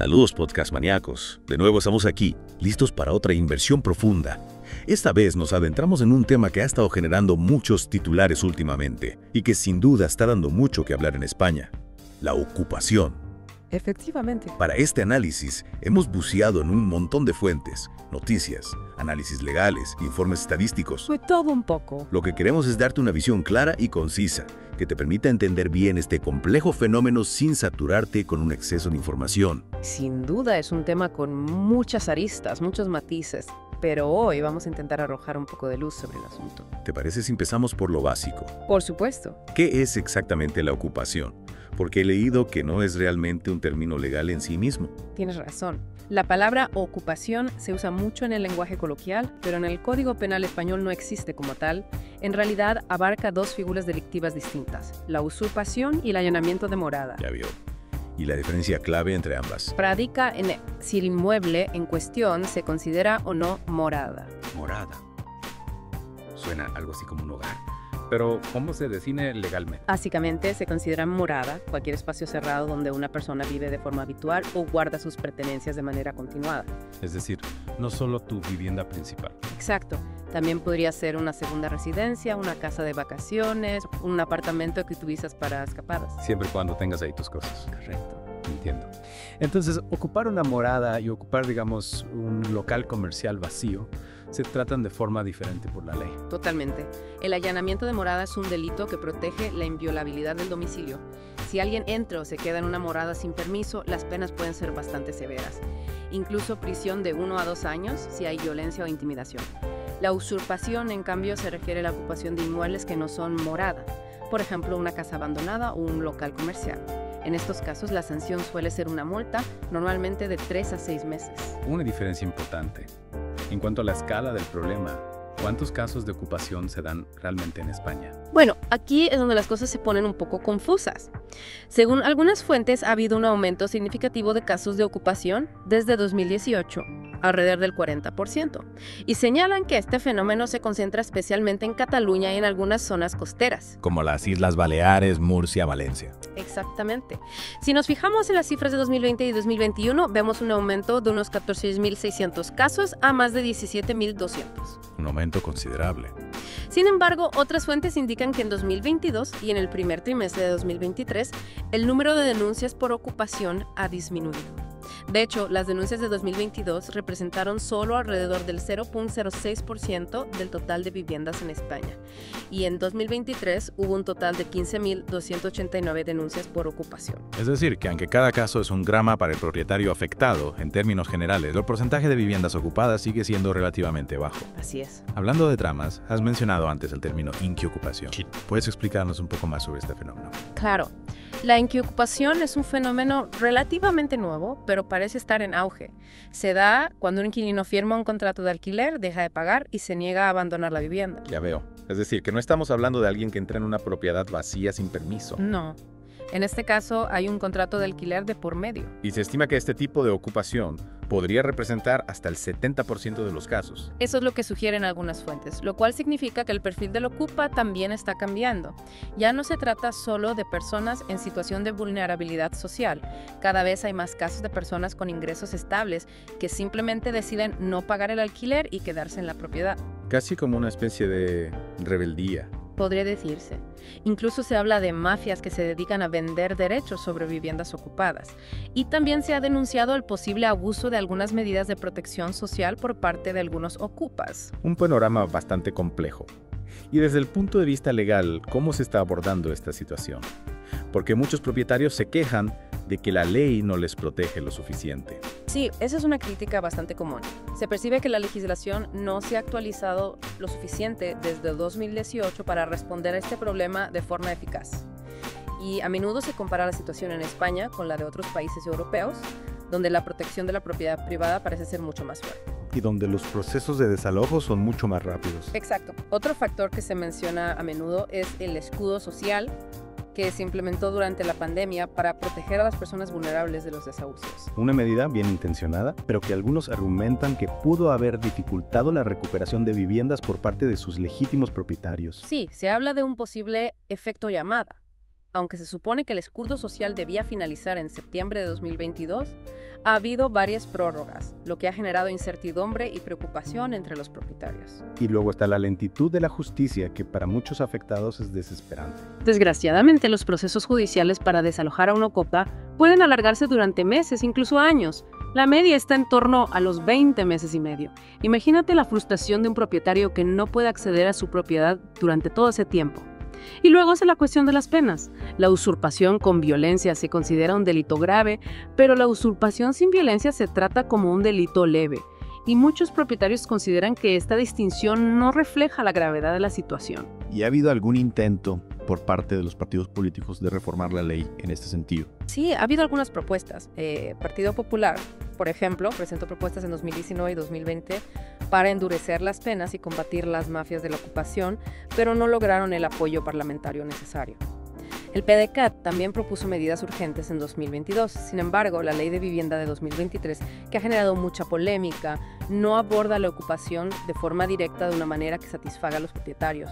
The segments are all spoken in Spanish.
Saludos podcast maníacos, de nuevo estamos aquí, listos para otra inversión profunda. Esta vez nos adentramos en un tema que ha estado generando muchos titulares últimamente y que sin duda está dando mucho que hablar en España: la ocupación. Efectivamente. Para este análisis hemos buceado en un montón de fuentes, noticias, análisis legales, informes estadísticos. Fue todo un poco. Lo que queremos es darte una visión clara y concisa, que te permita entender bien este complejo fenómeno sin saturarte con un exceso de información. Sin duda es un tema con muchas aristas, muchos matices, pero hoy vamos a intentar arrojar un poco de luz sobre el asunto. ¿Te parece si empezamos por lo básico? Por supuesto. ¿Qué es exactamente la ocupación? Porque he leído que no es realmente un término legal en sí mismo. Tienes razón. La palabra ocupación se usa mucho en el lenguaje coloquial, pero en el Código Penal español no existe como tal. En realidad abarca dos figuras delictivas distintas: la usurpación y el allanamiento de morada. Ya vio. ¿Y la diferencia clave entre ambas? Radica en si el inmueble en cuestión se considera o no morada. Morada. Suena algo así como un hogar. Pero, ¿cómo se define legalmente? Básicamente se considera morada cualquier espacio cerrado donde una persona vive de forma habitual o guarda sus pertenencias de manera continuada. Es decir, no solo tu vivienda principal. Exacto. También podría ser una segunda residencia, una casa de vacaciones, un apartamento que utilizas para escapadas. Siempre y cuando tengas ahí tus cosas. Correcto. Entiendo. Entonces, ocupar una morada y ocupar, digamos, un local comercial vacío se tratan de forma diferente por la ley. Totalmente. El allanamiento de morada es un delito que protege la inviolabilidad del domicilio. Si alguien entra o se queda en una morada sin permiso, las penas pueden ser bastante severas. Incluso prisión de 1 a 2 años si hay violencia o intimidación. La usurpación, en cambio, se refiere a la ocupación de inmuebles que no son morada. Por ejemplo, una casa abandonada o un local comercial. En estos casos, la sanción suele ser una multa, normalmente de 3 a 6 meses. Una diferencia importante. En cuanto a la escala del problema, ¿cuántos casos de ocupación se dan realmente en España? Bueno, aquí es donde las cosas se ponen un poco confusas. Según algunas fuentes, ha habido un aumento significativo de casos de ocupación desde 2018, alrededor del 40%, y señalan que este fenómeno se concentra especialmente en Cataluña y en algunas zonas costeras. Como las Islas Baleares, Murcia, Valencia. Exactamente. Si nos fijamos en las cifras de 2020 y 2021, vemos un aumento de unos 14.600 casos a más de 17.200. Un aumento considerable. Sin embargo, otras fuentes indican que en 2022 y en el primer trimestre de 2023, el número de denuncias por ocupación ha disminuido. De hecho, las denuncias de 2022 representaron solo alrededor del 0.06% del total de viviendas en España. Y en 2023 hubo un total de 15.289 denuncias por ocupación. Es decir, que aunque cada caso es un drama para el propietario afectado, en términos generales, el porcentaje de viviendas ocupadas sigue siendo relativamente bajo. Así es. Hablando de dramas, has mencionado antes el término inquiocupación. ¿Puedes explicarnos un poco más sobre este fenómeno? Claro. La inquiocupación es un fenómeno relativamente nuevo, pero parece estar en auge. Se da cuando un inquilino firma un contrato de alquiler, deja de pagar y se niega a abandonar la vivienda. Ya veo. Es decir, que no estamos hablando de alguien que entra en una propiedad vacía sin permiso. No. En este caso hay un contrato de alquiler de por medio. Y se estima que este tipo de ocupación podría representar hasta el 70% de los casos. Eso es lo que sugieren algunas fuentes, lo cual significa que el perfil del ocupa también está cambiando. Ya no se trata solo de personas en situación de vulnerabilidad social. Cada vez hay más casos de personas con ingresos estables que simplemente deciden no pagar el alquiler y quedarse en la propiedad. Casi como una especie de rebeldía. Podría decirse. Incluso se habla de mafias que se dedican a vender derechos sobre viviendas ocupadas. Y también se ha denunciado el posible abuso de algunas medidas de protección social por parte de algunos ocupas. Un panorama bastante complejo. Y desde el punto de vista legal, ¿cómo se está abordando esta situación? Porque muchos propietarios se quejan de que la ley no les protege lo suficiente. Sí, esa es una crítica bastante común. Se percibe que la legislación no se ha actualizado lo suficiente desde 2018 para responder a este problema de forma eficaz. Y a menudo se compara la situación en España con la de otros países europeos, donde la protección de la propiedad privada parece ser mucho más fuerte. Y donde los procesos de desalojo son mucho más rápidos. Exacto. Otro factor que se menciona a menudo es el escudo social, que se implementó durante la pandemia para proteger a las personas vulnerables de los desahucios. Una medida bien intencionada, pero que algunos argumentan que pudo haber dificultado la recuperación de viviendas por parte de sus legítimos propietarios. Sí, se habla de un posible efecto llamada. aunque se supone que el escudo social debía finalizar en septiembre de 2022, ha habido varias prórrogas, lo que ha generado incertidumbre y preocupación entre los propietarios. Y luego está la lentitud de la justicia, que para muchos afectados es desesperante. Desgraciadamente, los procesos judiciales para desalojar a un ocupa pueden alargarse durante meses, incluso años. La media está en torno a los 20 meses y medio. Imagínate la frustración de un propietario que no puede acceder a su propiedad durante todo ese tiempo. Y luego es la cuestión de las penas. La usurpación con violencia se considera un delito grave, pero la usurpación sin violencia se trata como un delito leve. Y muchos propietarios consideran que esta distinción no refleja la gravedad de la situación. ¿Y ha habido algún intento por parte de los partidos políticos de reformar la ley en este sentido? Sí, ha habido algunas propuestas. Partido Popular, por ejemplo, presentó propuestas en 2019 y 2020 para endurecer las penas y combatir las mafias de la ocupación, pero no lograron el apoyo parlamentario necesario. El PDCAT también propuso medidas urgentes en 2022. Sin embargo, la Ley de Vivienda de 2023, que ha generado mucha polémica, no aborda la ocupación de forma directa de una manera que satisfaga a los propietarios.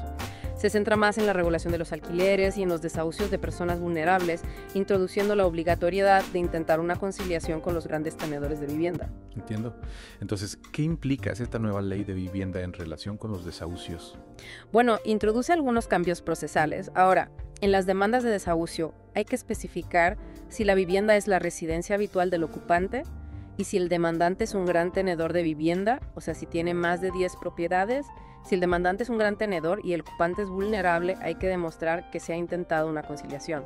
Se centra más en la regulación de los alquileres y en los desahucios de personas vulnerables, introduciendo la obligatoriedad de intentar una conciliación con los grandes tenedores de vivienda. Entiendo. Entonces, ¿qué implica esta nueva ley de vivienda en relación con los desahucios? Bueno, introduce algunos cambios procesales. Ahora, en las demandas de desahucio hay que especificar si la vivienda es la residencia habitual del ocupante y si el demandante es un gran tenedor de vivienda, o sea, si tiene más de 10 propiedades. Si el demandante es un gran tenedor y el ocupante es vulnerable, hay que demostrar que se ha intentado una conciliación.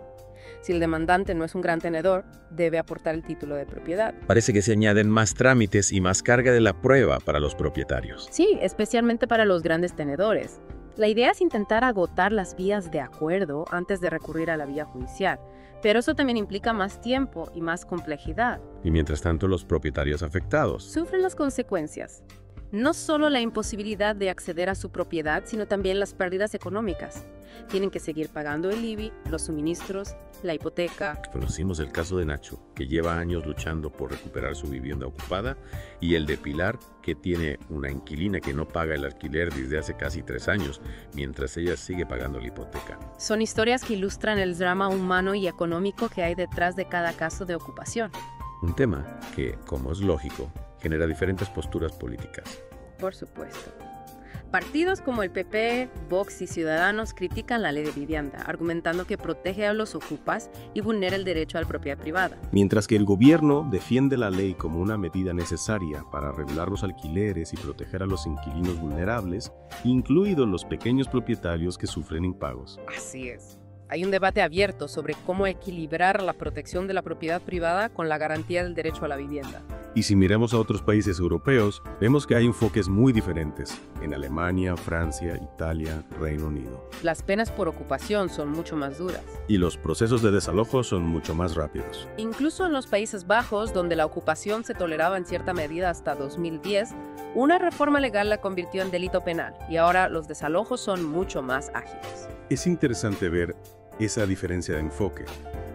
Si el demandante no es un gran tenedor, debe aportar el título de propiedad. Parece que se añaden más trámites y más carga de la prueba para los propietarios. Sí, especialmente para los grandes tenedores. La idea es intentar agotar las vías de acuerdo antes de recurrir a la vía judicial, pero eso también implica más tiempo y más complejidad. Y mientras tanto, los propietarios afectados Sufren las consecuencias. No solo la imposibilidad de acceder a su propiedad, sino también las pérdidas económicas. Tienen que seguir pagando el IBI, los suministros, la hipoteca. Conocimos el caso de Nacho, que lleva años luchando por recuperar su vivienda ocupada, y el de Pilar, que tiene una inquilina que no paga el alquiler desde hace casi 3 años, mientras ella sigue pagando la hipoteca. Son historias que ilustran el drama humano y económico que hay detrás de cada caso de ocupación. Un tema que, como es lógico, genera diferentes posturas políticas. Por supuesto. Partidos como el PP, Vox y Ciudadanos critican la ley de vivienda, argumentando que protege a los ocupas y vulnera el derecho a la propiedad privada. Mientras que el gobierno defiende la ley como una medida necesaria para regular los alquileres y proteger a los inquilinos vulnerables, incluidos los pequeños propietarios que sufren impagos. Así es. Hay un debate abierto sobre cómo equilibrar la protección de la propiedad privada con la garantía del derecho a la vivienda. Y si miramos a otros países europeos, vemos que hay enfoques muy diferentes en Alemania, Francia, Italia, Reino Unido. Las penas por ocupación son mucho más duras. Y los procesos de desalojo son mucho más rápidos. Incluso en los Países Bajos, donde la ocupación se toleraba en cierta medida hasta 2010, una reforma legal la convirtió en delito penal y ahora los desalojos son mucho más ágiles. Es interesante ver esa diferencia de enfoque.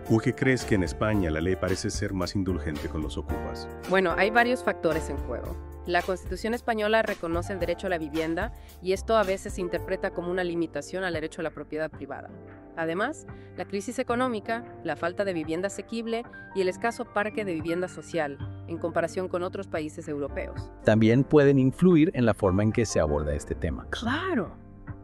¿Por qué crees que en España la ley parece ser más indulgente con los ocupas? Bueno, hay varios factores en juego. La Constitución española reconoce el derecho a la vivienda y esto a veces se interpreta como una limitación al derecho a la propiedad privada. Además, la crisis económica, la falta de vivienda asequible y el escaso parque de vivienda social, en comparación con otros países europeos. También pueden influir en la forma en que se aborda este tema. ¡Claro!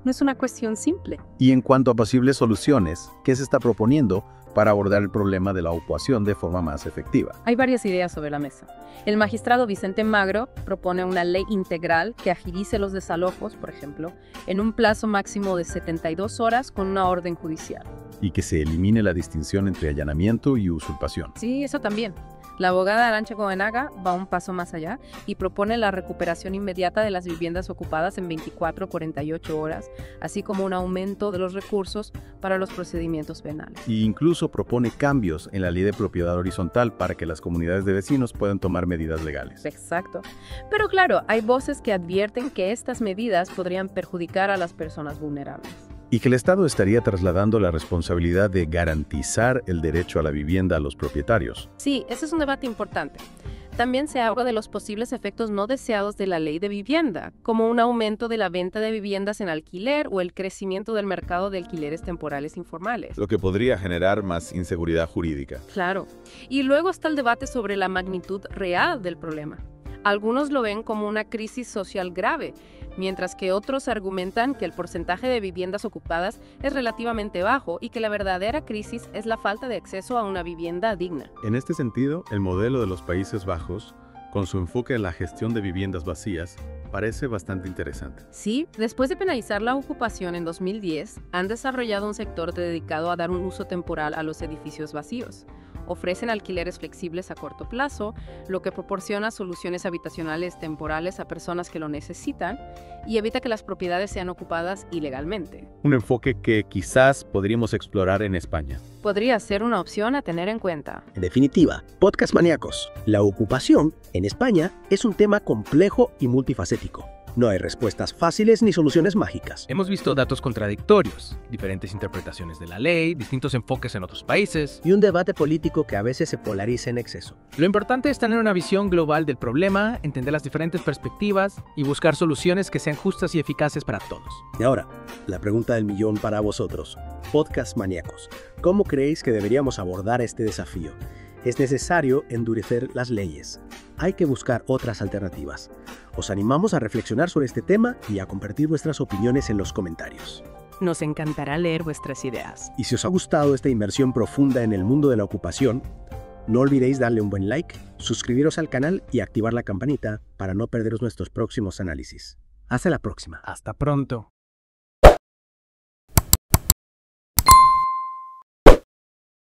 No es una cuestión simple. Y en cuanto a posibles soluciones, ¿qué se está proponiendo para abordar el problema de la ocupación de forma más efectiva? Hay varias ideas sobre la mesa. El magistrado Vicente Magro propone una ley integral que agilice los desalojos, por ejemplo, en un plazo máximo de 72 horas con una orden judicial. Y que se elimine la distinción entre allanamiento y usurpación. Sí, eso también. La abogada Arantxa Goenaga va un paso más allá y propone la recuperación inmediata de las viviendas ocupadas en 24 o 48 horas, así como un aumento de los recursos para los procedimientos penales. Y incluso propone cambios en la ley de propiedad horizontal para que las comunidades de vecinos puedan tomar medidas legales. Exacto. Pero claro, hay voces que advierten que estas medidas podrían perjudicar a las personas vulnerables. Y que el Estado estaría trasladando la responsabilidad de garantizar el derecho a la vivienda a los propietarios. Sí, ese es un debate importante. También se habla de los posibles efectos no deseados de la ley de vivienda, como un aumento de la venta de viviendas en alquiler o el crecimiento del mercado de alquileres temporales informales. Lo que podría generar más inseguridad jurídica. Claro. Y luego está el debate sobre la magnitud real del problema. Algunos lo ven como una crisis social grave, mientras que otros argumentan que el porcentaje de viviendas ocupadas es relativamente bajo y que la verdadera crisis es la falta de acceso a una vivienda digna. En este sentido, el modelo de los Países Bajos, con su enfoque en la gestión de viviendas vacías, parece bastante interesante. Sí, después de penalizar la ocupación en 2010, han desarrollado un sector dedicado a dar un uso temporal a los edificios vacíos. Ofrecen alquileres flexibles a corto plazo, lo que proporciona soluciones habitacionales temporales a personas que lo necesitan y evita que las propiedades sean ocupadas ilegalmente. Un enfoque que quizás podríamos explorar en España. Podría ser una opción a tener en cuenta. En definitiva, podcast maníacos. La ocupación en España es un tema complejo y multifacético. No hay respuestas fáciles ni soluciones mágicas. Hemos visto datos contradictorios, diferentes interpretaciones de la ley, distintos enfoques en otros países. Y un debate político que a veces se polariza en exceso. Lo importante es tener una visión global del problema, entender las diferentes perspectivas y buscar soluciones que sean justas y eficaces para todos. Y ahora, la pregunta del millón para vosotros, podcast maníacos. ¿Cómo creéis que deberíamos abordar este desafío? Es necesario endurecer las leyes. Hay que buscar otras alternativas. Os animamos a reflexionar sobre este tema y a compartir vuestras opiniones en los comentarios. Nos encantará leer vuestras ideas. Y si os ha gustado esta inmersión profunda en el mundo de la ocupación, no olvidéis darle un buen like, suscribiros al canal y activar la campanita para no perderos nuestros próximos análisis. Hasta la próxima. Hasta pronto.